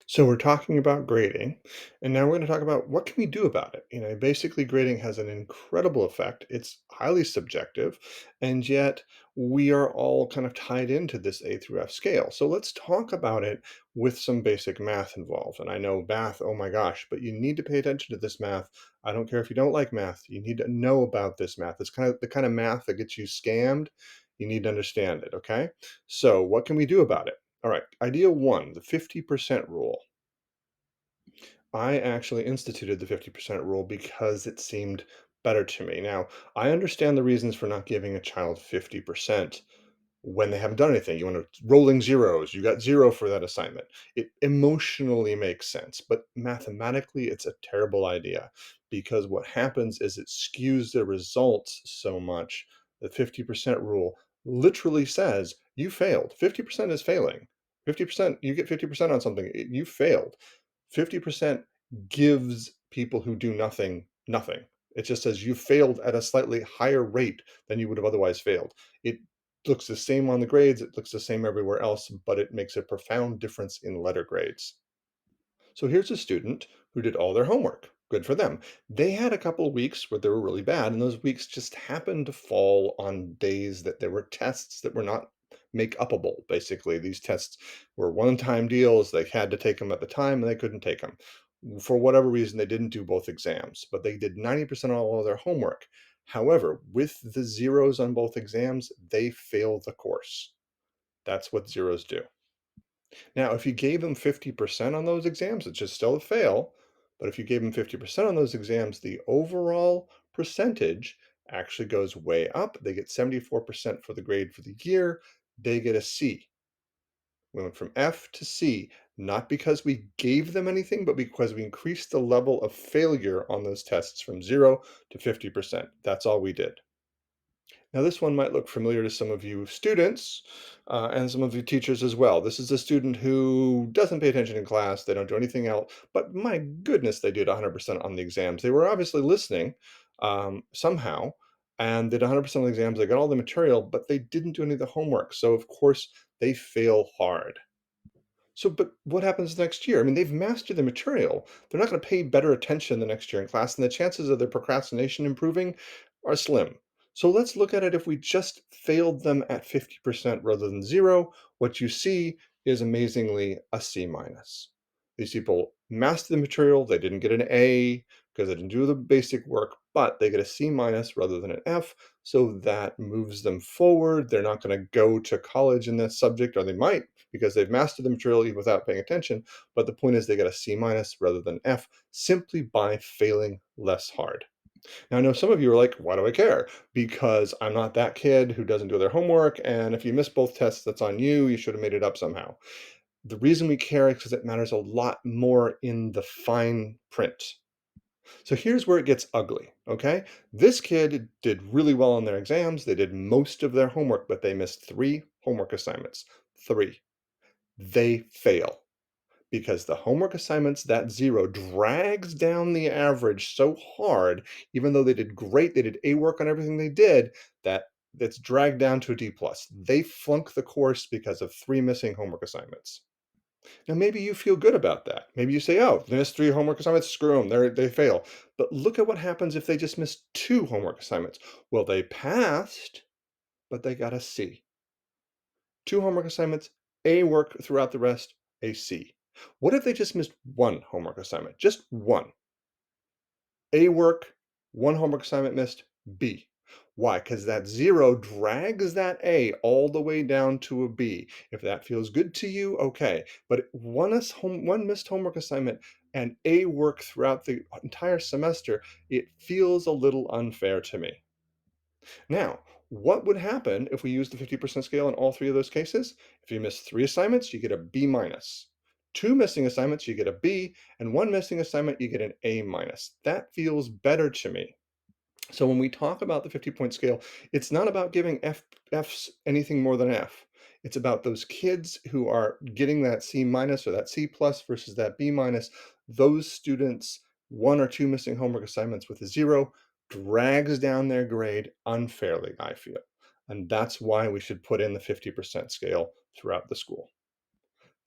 So we're talking about grading, and now we're going to talk about what can we do about it. Basically grading has an incredible effect. It's highly subjective, and yet we are all kind of tied into this A through F scale. So let's talk about it with some basic math involved. And I know math, oh my gosh, but you need to pay attention to this math. I don't care if you don't like math. You need to know about this math. It's kind of the kind of math that gets you scammed. You need to understand it, okay? So what can we do about it? All right, idea one, the 50% rule. I actually instituted the 50% rule because it seemed better to me. Now, I understand the reasons for not giving a child 50% when they haven't done anything. You want to rolling zeros, you got zero for that assignment. It emotionally makes sense, but mathematically, it's a terrible idea because what happens is it skews the results so much. The 50% rule literally says you failed. 50% is failing. 50%, you get 50% on something, you failed. 50% gives people who do nothing nothing. It just says you failed at a slightly higher rate than you would have otherwise failed. It looks the same on the grades, it looks the same everywhere else, but it makes a profound difference in letter grades. So here's a student who did all their homework. Good for them. They had a couple of weeks where they were really bad, and those weeks just happened to fall on days that there were tests that were not make upable. Basically, these tests were one-time deals. They had to take them at the time, and they couldn't take them. For whatever reason, they didn't do both exams, but they did 90% of all of their homework. However, with the zeros on both exams, they fail the course. That's what zeros do. Now, if you gave them 50% on those exams, it's just still a fail. But if you gave them 50% on those exams, the overall percentage actually goes way up. They get 74% for the grade for the year. They get a C. We went from F to C, not because we gave them anything, but because we increased the level of failure on those tests from 0 to 50%. That's all we did. Now, this one might look familiar to some of you students and some of you teachers as well. This is a student who doesn't pay attention in class. They don't do anything else, but my goodness, they did 100% on the exams. They were obviously listening somehow and did 100% of the exams. They got all the material, but they didn't do any of the homework. So, of course, they fail hard. So, but what happens next year? I mean, they've mastered the material. They're not going to pay better attention the next year in class, and the chances of their procrastination improving are slim. So let's look at it if we just failed them at 50% rather than zero. What you see is amazingly a C minus. These people mastered the material. They didn't get an A because they didn't do the basic work, but they get a C minus rather than an F. So that moves them forward. They're not going to go to college in that subject, or they might because they've mastered the material even without paying attention. But the point is they get a C minus rather than F simply by failing less hard. Now, I know some of you are like, why do I care? Because I'm not that kid who doesn't do their homework. And if you miss both tests, that's on you. You should have made it up somehow. The reason we care is because it matters a lot more in the fine print. So here's where it gets ugly, okay? This kid did really well on their exams. They did most of their homework, but they missed three homework assignments. Three. They fail because the homework assignments, that zero drags down the average so hard, even though they did great, they did A work on everything they did, that it's dragged down to a D plus. They flunk the course because of three missing homework assignments. Now, maybe you feel good about that. Maybe you say, oh, they missed three homework assignments, screw them, they fail. But look at what happens if they just missed two homework assignments. Well, they passed, but they got a C. Two homework assignments, A work throughout the rest, a C. What if they just missed one homework assignment? Just one. A work, one homework assignment missed, B. Why? Because that zero drags that A all the way down to a B. If that feels good to you, okay. But one missed homework assignment and A work throughout the entire semester, it feels a little unfair to me. Now, what would happen if we use the 50% scale in all three of those cases? If you miss three assignments, you get a B minus. Two missing assignments, you get a B, and one missing assignment, you get an A minus. That feels better to me. So when we talk about the 50-point scale, it's not about giving Fs anything more than F. It's about those kids who are getting that C minus or that C plus versus that B minus. Those students, one or two missing homework assignments with a zero, drags down their grade unfairly, I feel. And that's why we should put in the 50% scale throughout the school.